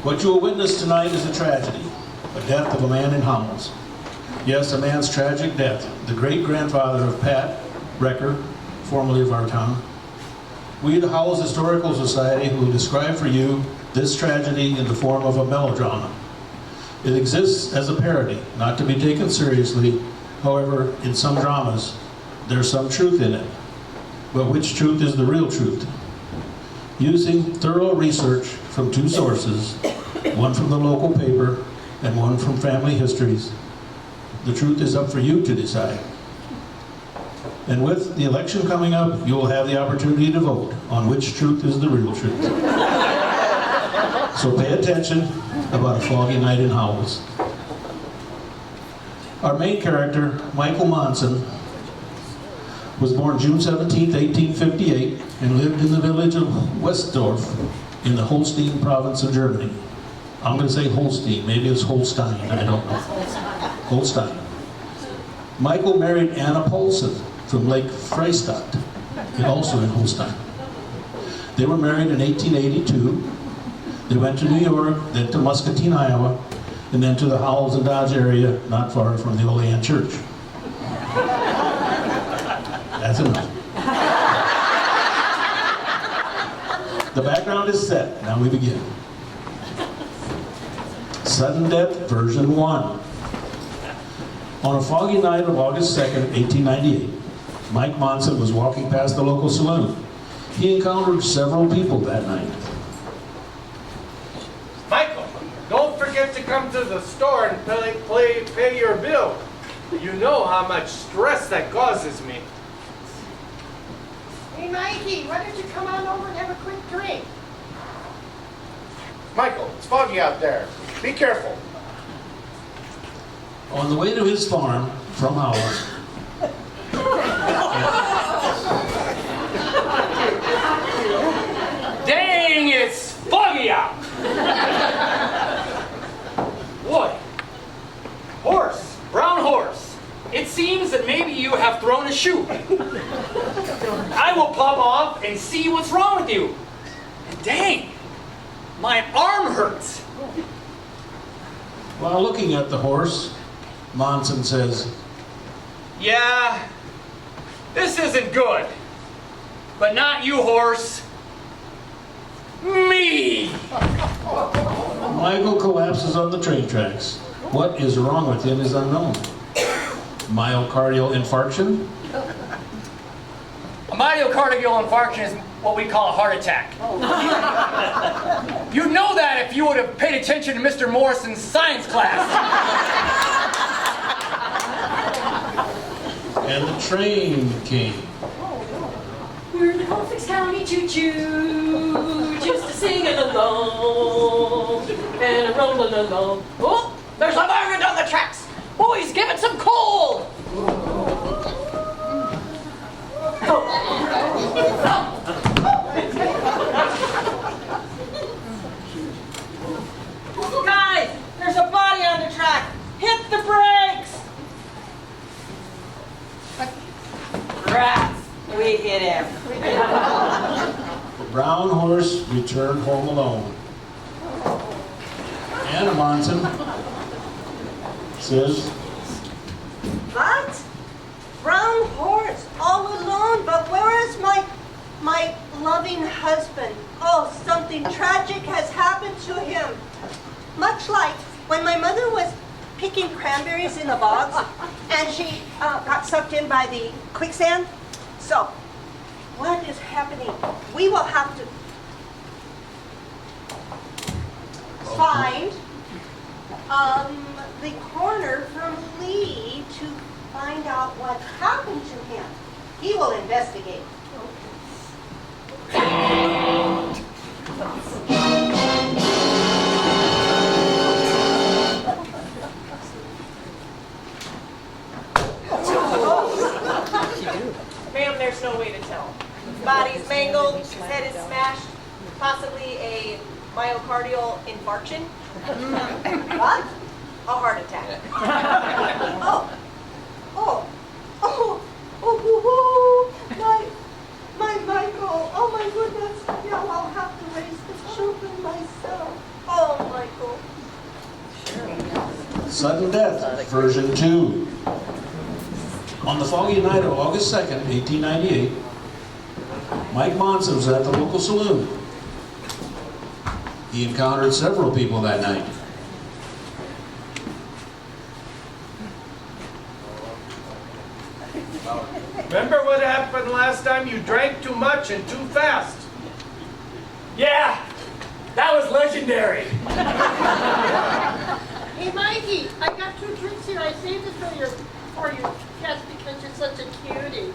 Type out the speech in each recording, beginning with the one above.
What you will witness tonight is a tragedy, a death of a man in Howells. Yes, a man's tragic death, the great-grandfather of Pat Recker, formerly of our town. We, the Howells Historical Society, will describe for you this tragedy in the form of a melodrama. It exists as a parody, not to be taken seriously. However, in some dramas, there's some truth in it. But which truth is the real truth? Using thorough research from two sources, one from the local paper and one from family histories, the truth is up for you to decide. And with the election coming up, you will have the opportunity to vote on which truth is the real truth. So pay attention about a foggy night in Howells. Our main character, Michael Mohnsen, was born June 17, 1858, and lived in the village of Westdorf in the Holstein province of Germany. I'm going to say Holstein, maybe it's Holstein, I don't know. Holstein. Michael married Anna Poulsen from Lake Freistadt, also in Holstein. They were married in 1882. They went to New York, then to Muscatine, Iowa, and then to the Howells and Dodge area, not far from the Olean Church. That's enough. The background is set. Now we begin. Sudden Death, version 1. On a foggy night of August 2nd, 1898, Mike Mohnsen was walking past the local saloon. He encountered several people that night. Michael, don't forget to come to the store and pay your bill. You know how much stress that causes me. Hey, Mikey, why don't you come on over and have a quick drink? Michael, it's foggy out there. Be careful. On the way to his farm from Howells, Dang, it's foggy out! Boy, horse, brown horse. It seems that maybe you have thrown a shoe. I will plumb off and see what's wrong with you. And dang, my arm hurts. while looking at the horse, Mohnsen says, Yeah, this isn't good. But not you, horse. Me! Michael collapses on the train tracks. What is wrong with him is unknown. Myocardial infarction? A myocardial infarction is what we call a heart attack. You'd know that if you would have paid attention to Mr. Morrison's science class. And the train came. We're in the Colfax County choo-choo, just a singing along and a rolling along. Oh, there's a wagon on the tracks. Boys, give it some coal. Guys, there's a body on the track. Hit the brakes. Rats, we hit him. The brown horse returned home alone. Anna Mohnsen says, What? Brown horse, all alone, but where is my loving husband? Oh, something tragic has happened to him. Much like when my mother was picking cranberries in the bogs and she got sucked in by the quicksand. So, what is happening? We will have to find the coroner from Lee to find out what happened to him. He will investigate. Ma'am, there's no way to tell. His body's mangled, his head is smashed, possibly a myocardial infarction. What? A heart attack. My Michael. Oh my goodness. Now I'll have to raise the children myself. Oh Sudden death, version 2. On the foggy night of August 2nd, 1898, Mike Mohnsen was at the local saloon. He encountered several people that night. Remember what happened last time? You drank too much and too fast. Yeah, that was legendary. Hey, Mikey, I got 2 drinks here. I saved it for your cats because you're such a cutie.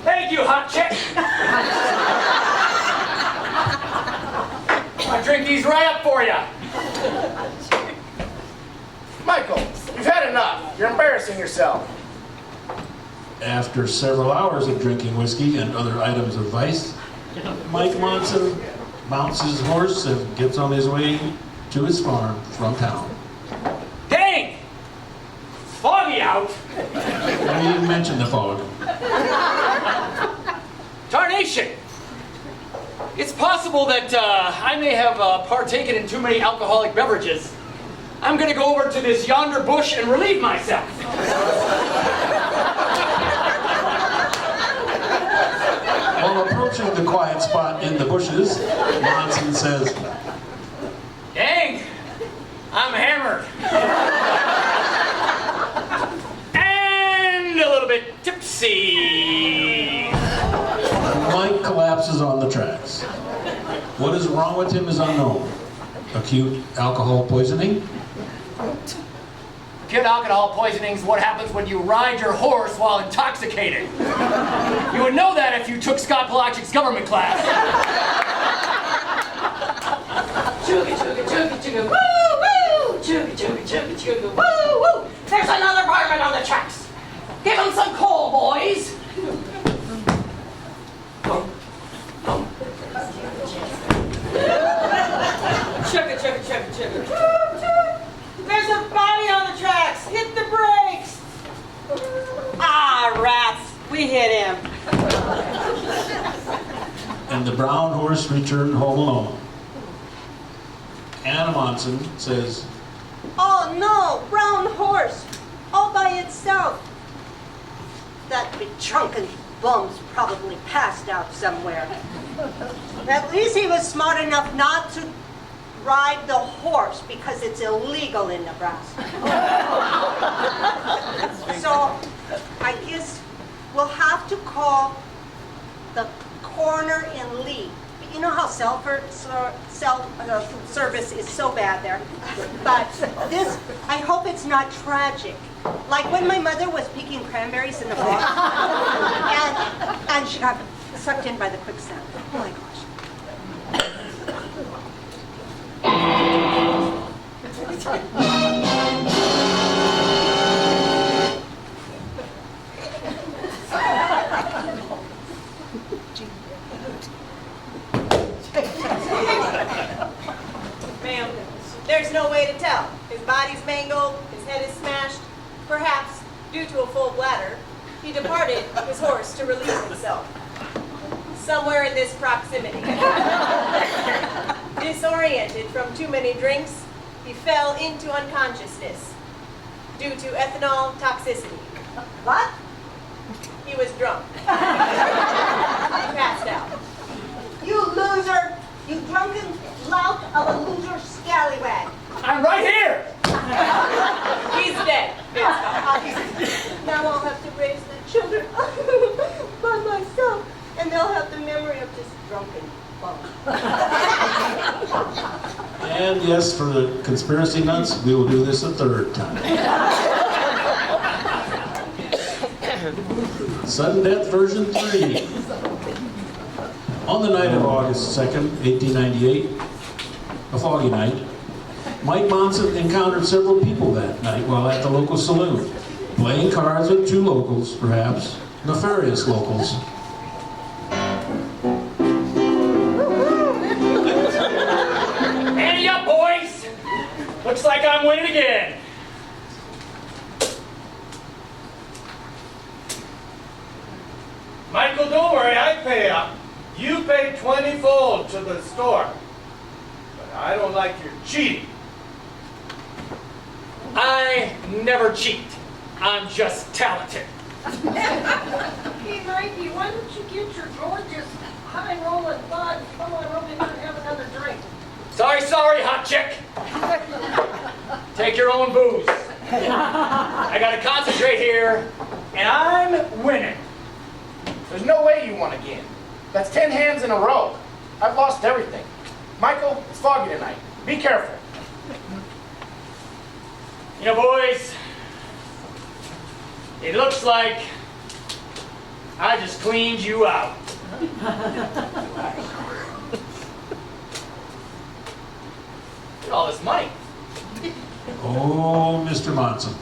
Thank you, hot chick. I drink these right up for you. Michael, you've had enough. You're embarrassing yourself. After several hours of drinking whiskey and other items of vice, Mike Mohnsen mounts his horse and gets on his way to his farm from town. Dang! Foggy out. I didn't mention the fog. Tarnation! It's possible that I may have partaken in too many alcoholic beverages. I'm gonna go over to this yonder bush and relieve myself. While approaching the quiet spot in the bushes, Mohnsen says, Dang! I'm hammered. And a little bit tipsy. Mike collapses on the tracks. What is wrong with him is unknown. Acute alcohol poisoning? Acute alcohol poisoning is what happens when you ride your horse while intoxicated. You would know that if you took Scott Palachik's government class. Chugga, chugga, chugga, chugga, woo, woo! Chugga, chugga, chugga, chugga, woo, woo! There's another varmint on the tracks! Give him some coal, boys! Chugga, chugga, chugga, chugga. There's a body on the tracks. Hit the brakes. Ah, rats, we hit him. And the brown horse returned home alone. Anna Mohnsen says, Oh no, brown horse, all by itself. That drunken bum's probably passed out somewhere. At least he was smart enough not to ride the horse because it's illegal in Nebraska. So I guess we'll have to call the coroner in Lee. You know how service is so bad there. But this, I hope it's not tragic. Like when my mother was picking cranberries in the fall, and she got sucked in by the quicksand. Oh my gosh. Ma'am, there's no way to tell. His body's mangled, his head is smashed. Perhaps, due to a full bladder, he departed his horse to relieve himself. Somewhere in this proximity. Disoriented from too many drinks, he fell into unconsciousness due to ethanol toxicity. What? He was drunk. He passed out. You loser! You drunken lout of a loser scallywag! I'm right here! He's dead. Now I'll have to raise the children by myself, and they'll have the memory of this drunken bum. and yes, for the conspiracy nuts, we will do this a third time. Sudden death version 3. On the night of August 2nd, 1898, a foggy night, Mike Mohnsen encountered several people that night while at the local saloon, playing cards with 2 locals, perhaps nefarious locals. Ante up, boys! Looks like I'm winning again. Michael, don't worry, I pay up. You pay 20-fold to the store. But I don't like your cheating. I never cheat. I'm just talented. Hey, Mikey, why don't you get your gorgeous high-rolling bud and come on over here and have another drink? Sorry, hot chick. Take your own booze. I gotta concentrate here, and I'm winning. There's no way you won again. That's 10 hands in a row. I've lost everything. Michael, it's foggy tonight. Be careful. You know, boys, it looks like I just cleaned you out. Look at all this money. Oh, Mr. Mohnsen,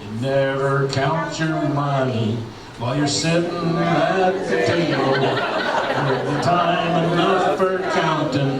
you never count your money while you're sitting at the table. The time enough for counting.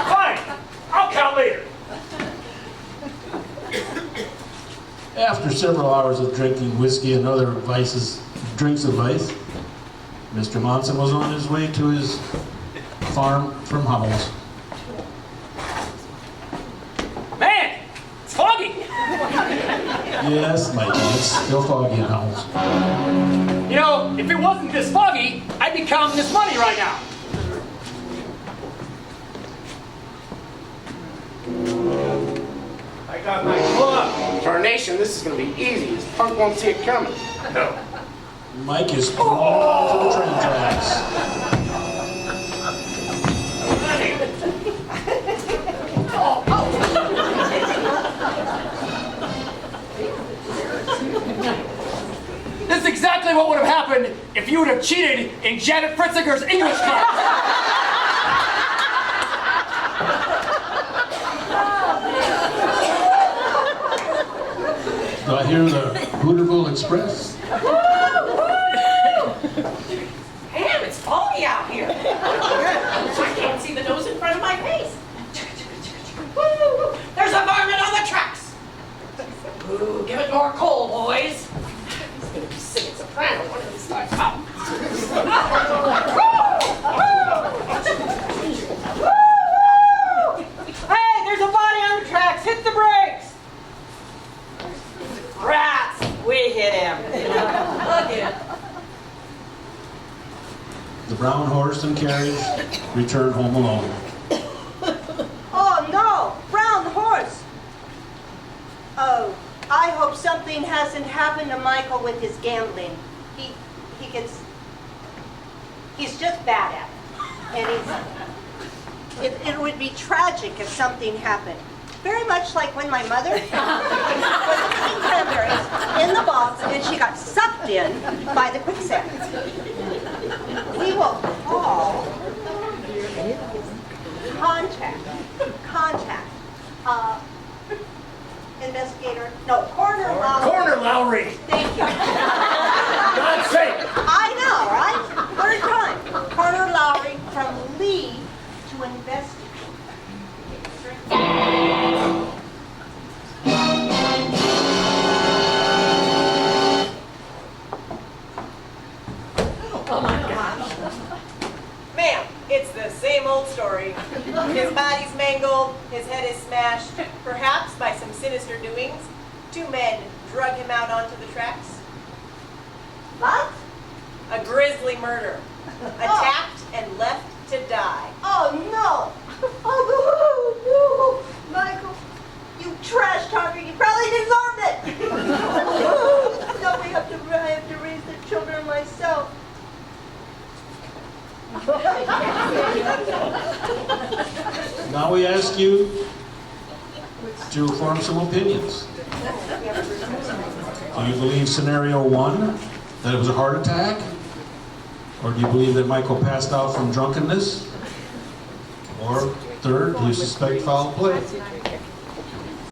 Fine, I'll count later. After several hours of drinking whiskey and other drinks of vice, Mr. Mohnsen was on his way to his farm from Howells. Man, it's foggy. Yes, Mikey, it's still foggy in Howells. You know, if it wasn't this foggy, I'd be counting this money right now. I got my club. For our nation, this is going to be easy. This punk won't see it coming. No. Mike is crawling to the train tracks. This is exactly what would have happened if you would have cheated in Janet Fritziger's English class. Do I hear the Hooterville Express? Damn, it's foggy out here. I can't see the nose in front of my face. Woo! There's a varmint on the tracks. Ooh, give it more coal, boys. He's gonna be singing soprano one of these times. Hey, there's a body on the tracks. Hit the brakes. Rats! We hit him. Again. The brown horse and carriage returned home alone. Oh no, brown horse. Oh, I hope something hasn't happened to Michael with his gambling. He's just bad at it. And it would be tragic if something happened. Very much like when my mother was eating cranberries in the box and she got sucked in by the quicksand. We will call contact, investigator, no, Coroner Lowry. Corner Lowry. Thank you. God's sake. I know, right? Third time. Coroner Lowry from Lee to investigate. Oh my gosh. Ma'am, it's the same old story. His body's mangled, his head is smashed, perhaps by some sinister doings. 2 men drug him out onto the tracks. What? A grisly murder. Attacked and left to die. Oh no! Oh no! Michael, you trash talker! You probably deserved it. No, I have to raise the children myself. Now we ask you to form some opinions. Do you believe scenario 1, that it was a heart attack? Or do you believe that Michael passed out from drunkenness? Or third, do you suspect foul play?